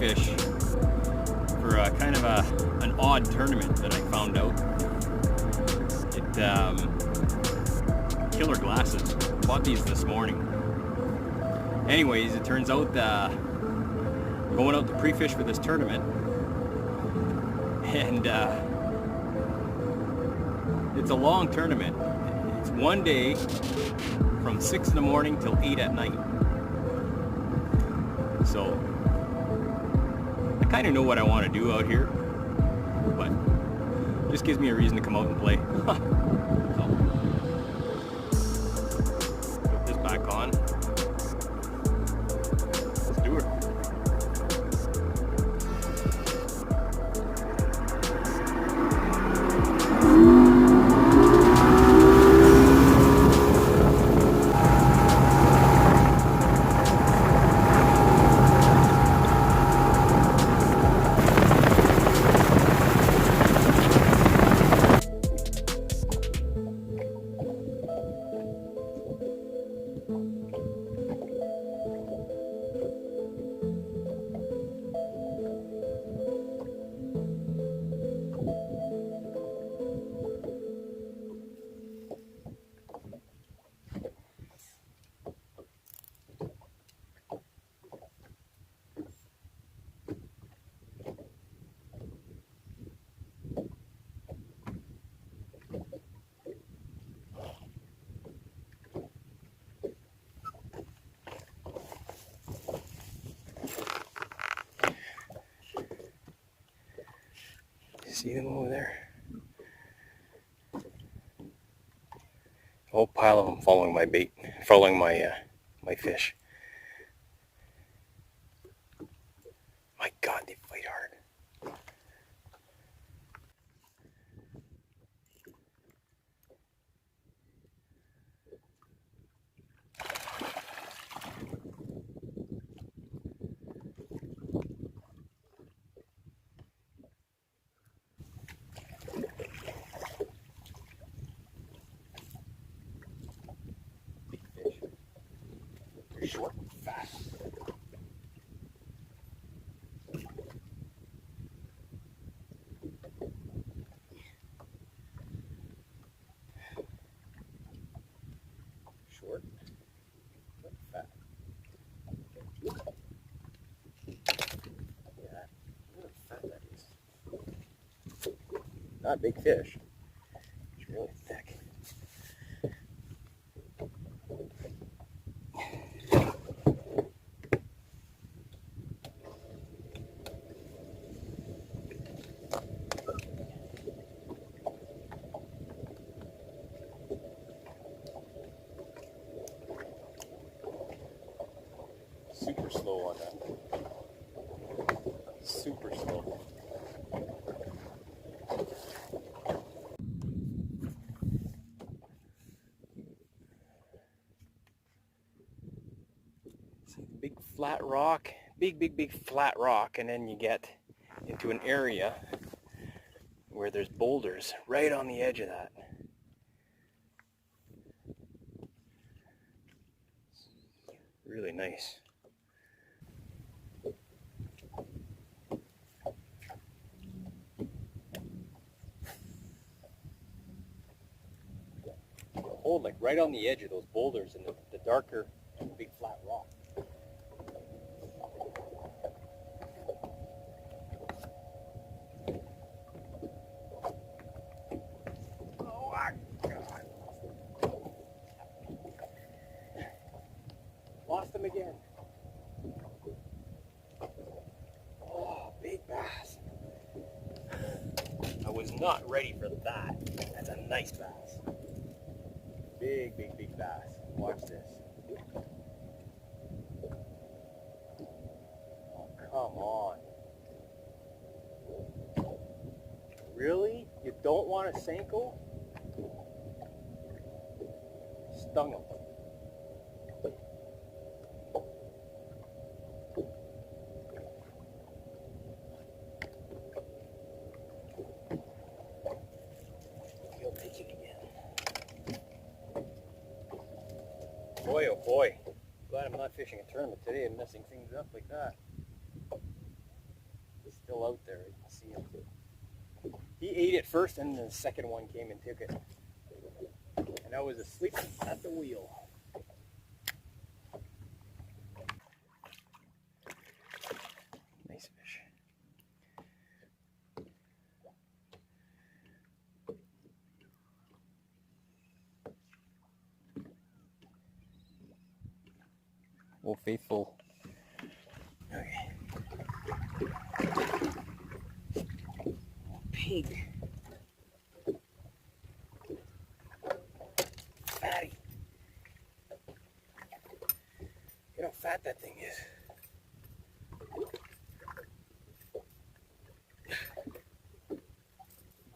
pre-fish for a kind of an odd tournament that I found out. Killer glasses. Bought these this morning. Anyways, it turns out going out to pre-fish for this tournament, and it's a long tournament. It's one day from 6 in the morning till 8 at night. So I kind of know what I want to do out here, but it just gives me a reason to come out and play. So, put this back on. Let's do it. See them over there? A whole pile of them following my bait, following my my fish. My God, they fight hard. Short and fat. Short and fat. Yeah, look how fat that is. Not a big fish. It's really thick. Super slow on that. Super slow. See the big flat rock, big flat rock, and then you get into an area where there's boulders right on the edge of that. Really nice. Hold like right on the edge of those boulders and the darker big flat rock. Oh my God. Lost him again. Oh, big bass. I was not ready for that. That's a nice bass. Big bass. Watch this. Oh, come on. Really? You don't want a senko? Stung him. He'll take it again. Boy, oh boy. Glad I'm not fishing a tournament today and messing things up like that. still out there. You can see him. He ate it first, and the second one came and took it. And I was asleep at the wheel. Nice fish. Old Faithful. Okay. Pig. Fatty. Look how fat that thing is.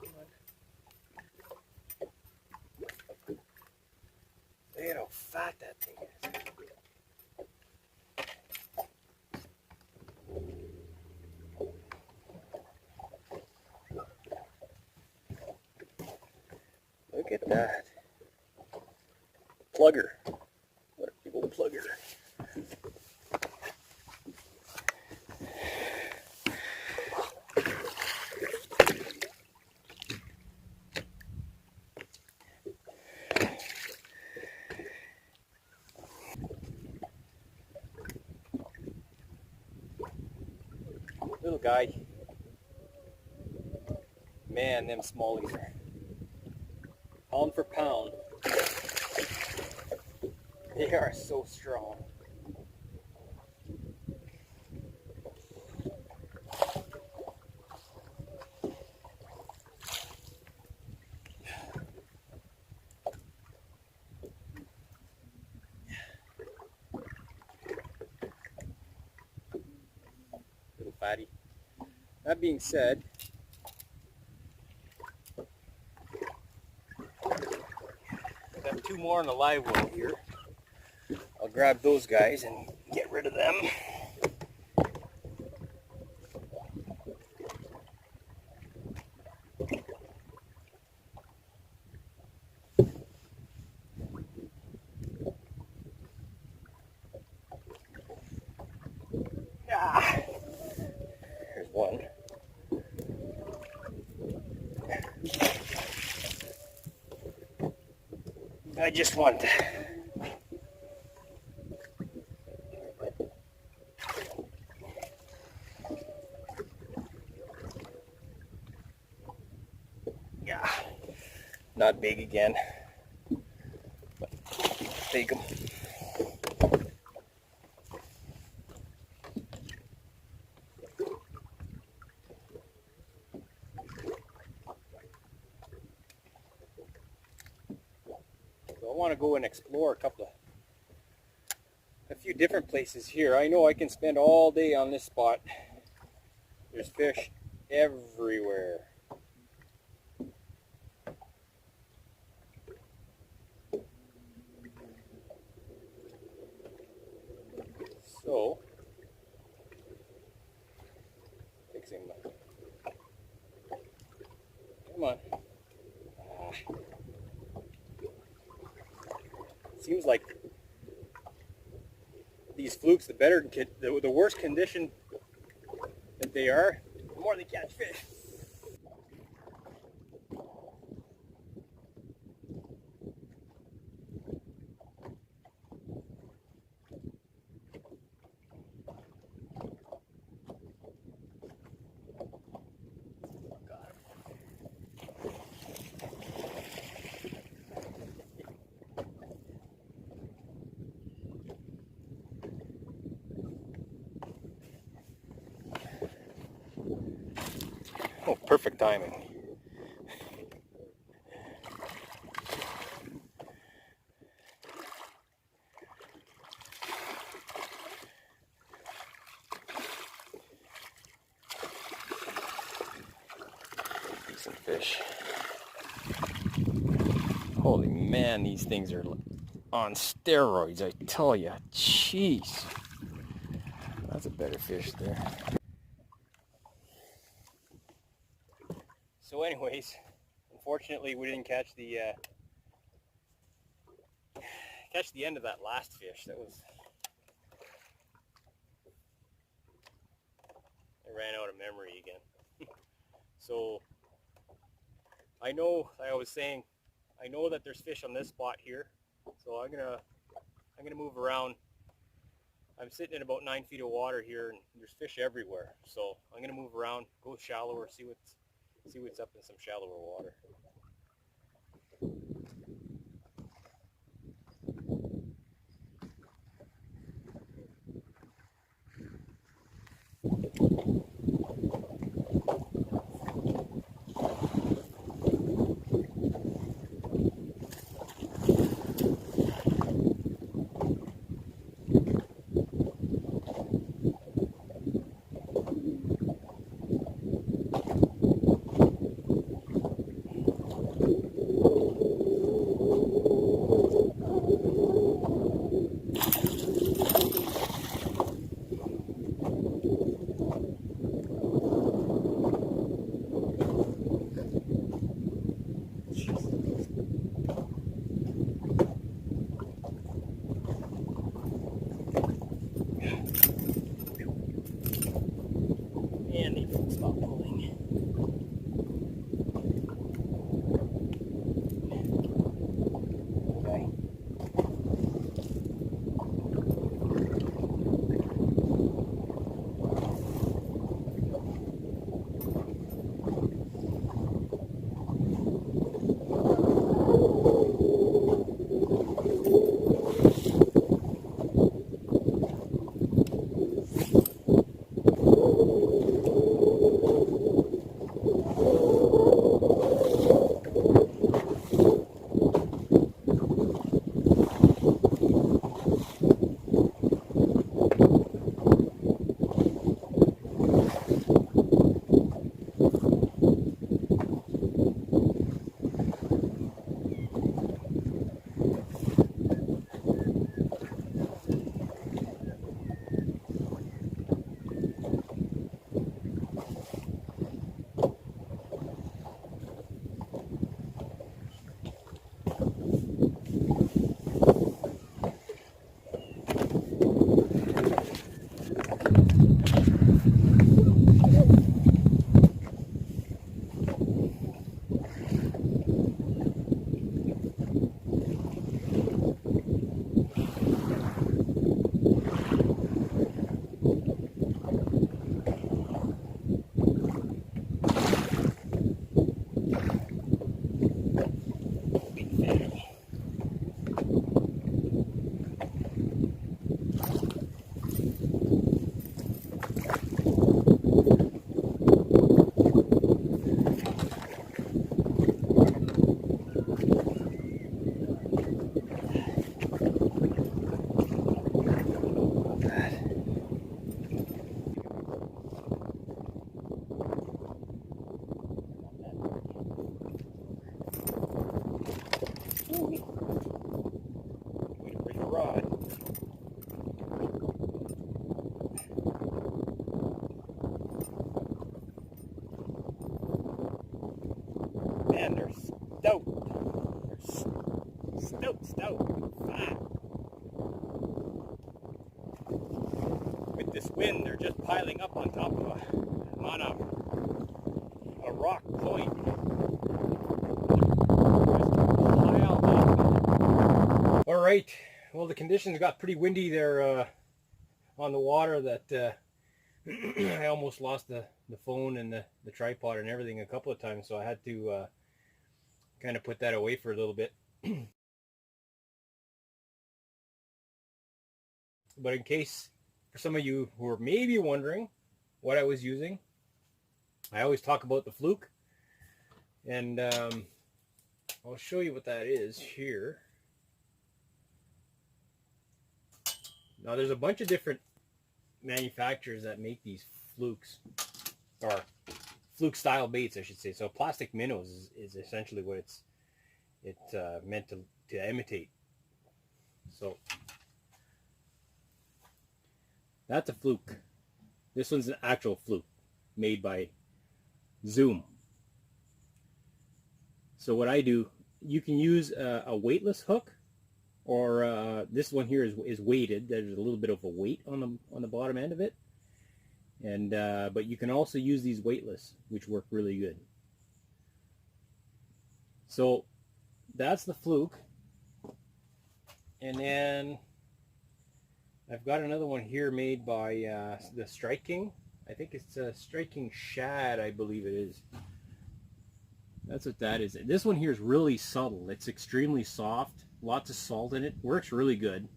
Come on. Look at how fat that thing is. Look at that. Plugger. What a big old plugger. Little guy. Man, them smallies are pound for pound. They are so strong. Little fatty. That being said, I got two more on the live well here. I'll grab those guys and get rid of them. Ah, here's one. I just want to not big again, but take them. So I want to go and explore a few different places here. I know I can spend all day on this spot. There's fish everywhere. So, fixing my, come on. Seems like these flukes, the worse condition that they are, the more they catch fish. Oh, perfect timing. Decent fish. Holy man, these things are on steroids, I tell you. Jeez. That's a better fish there. So anyways, unfortunately we didn't catch the end of that last fish. That was, I ran out of memory again. So I know, like I was saying, I know that there's fish on this spot here. So I'm gonna move around. I'm sitting in about 9 feet of water here, and there's fish everywhere. So I'm gonna move around, go shallower, see what's up in some shallower water. And they won't stop pulling. Okay. Way to break a rod. Man, they're stout. They're stout, fat. With this wind, they're just piling up on top of a rock point. All right. Well, the conditions got pretty windy there on the water that I almost lost the phone and the tripod and everything a couple of times, so I had to kind of put that away for a little bit. But in case, for some of you who are maybe wondering what I was using, I always talk about the Fluke, and I'll show you what that is here. Now, there's a bunch of different manufacturers that make these Flukes, or Fluke style baits, I should say. So plastic minnows is essentially what it's meant to imitate. So that's a Fluke. This one's an actual Fluke made by Zoom. So what I do, you can use a weightless hook, or this one here is weighted. There's a little bit of a weight on the bottom end of it, And but you can also use these weightless, which work really good. So that's the Fluke. And then I've got another one here made by the Striking. I think it's a Striking Shad, I believe it is. That's what that is. This one here is really subtle. It's extremely soft. Lots of salt in it. Works really good.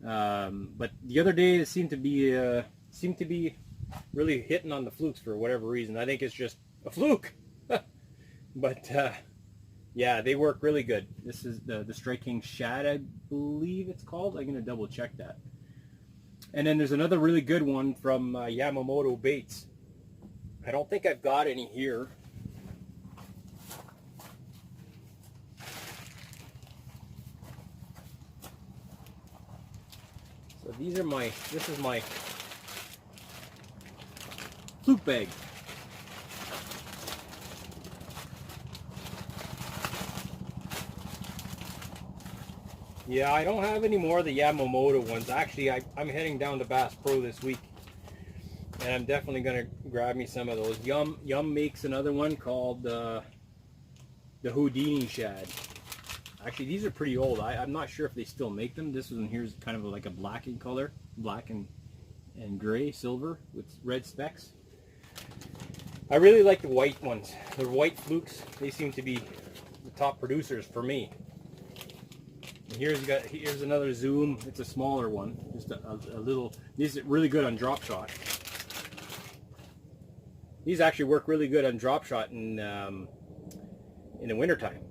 But the other day it seemed to be really hitting on the Flukes for whatever reason. I think it's just a fluke. But yeah, they work really good. This is the Striking Shad, I believe it's called. I'm going to double check that. And then there's another really good one from Yamamotto baits. I don't think I've got any here. So these are this is my Fluke bag. Yeah, I don't have any more of the Yamamotto ones. Actually, I'm heading down to Bass Pro this week, and I'm definitely going to grab me some of those. Yum makes another one called the Houdini Shad. Actually, these are pretty old. I'm not sure if they still make them. This one here's kind of like a black in color, black and gray, silver with red specks. I really like the white ones. The white Flukes, they seem to be the top producers for me. Here's another Zoom. It's a smaller one, just a little. These are really good on drop shot. These actually work really good on drop shot in the wintertime.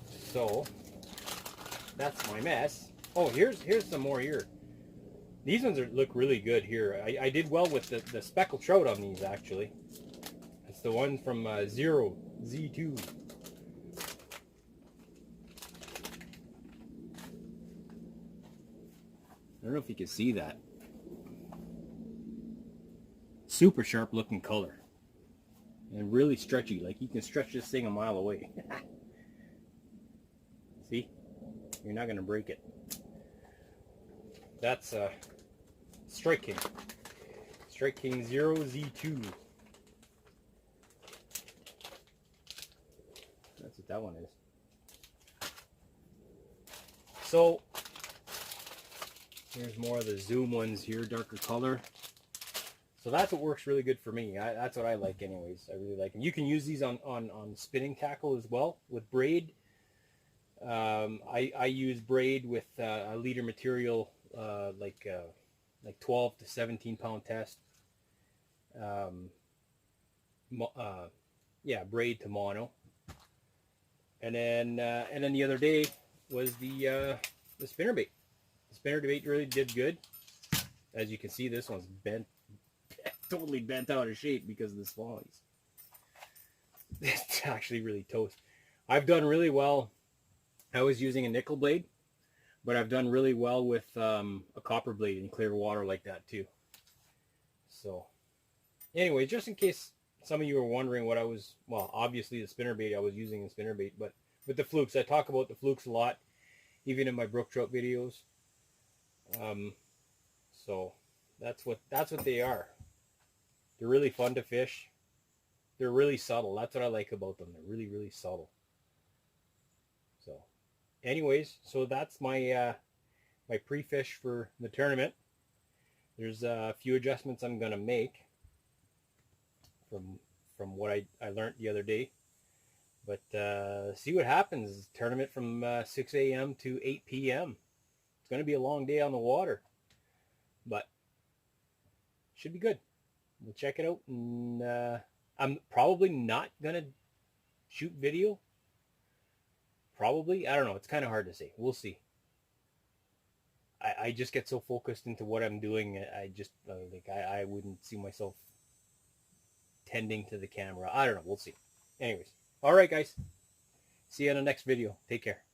So that's my mess. Oh, here's some more here. These ones look really good here. I did well with the speckled trout on these actually. It's the one from Zero Z2. I don't know if you can see that. Super sharp looking color. And really stretchy. Like you can stretch this thing a mile away. See? You're not going to break it. That's Strike King. Strike King 0Z2. That's what that one is. So here's more of the Zoom ones here, darker color. So that's what works really good for me. That's what I like anyways. I really like them. You can use these on spinning tackle as well with braid. I use braid with a leader material like 12 to 17 pound test. Yeah, braid to mono. And then the other day was the spinnerbait. The spinnerbait really did good. As you can see, this one's bent, totally bent out of shape because of the smallies. It's actually really toast. I've done really well. I was using a nickel blade, but I've done really well with a copper blade in clear water like that too. So anyway, just in case some of you are wondering what I was, well, obviously the spinnerbait I was using in spinnerbait, but with the Flukes, I talk about the Flukes a lot, even in my brook trout videos. So that's what they are. They're really fun to fish. They're really subtle. That's what I like about them. They're really, really subtle. So anyways, so that's my my pre-fish for the tournament. There's a few adjustments I'm gonna make from what I learned the other day. But see what happens. Tournament from 6 a.m. to 8 p.m. It's going to be a long day on the water, but should be good. We'll check it out. And I'm probably not going to shoot video. Probably. I don't know. It's kind of hard to say. We'll see. I just get so focused into what I'm doing. I wouldn't see myself tending to the camera. I don't know. We'll see. Anyways. All right, guys. See you in the next video. Take care.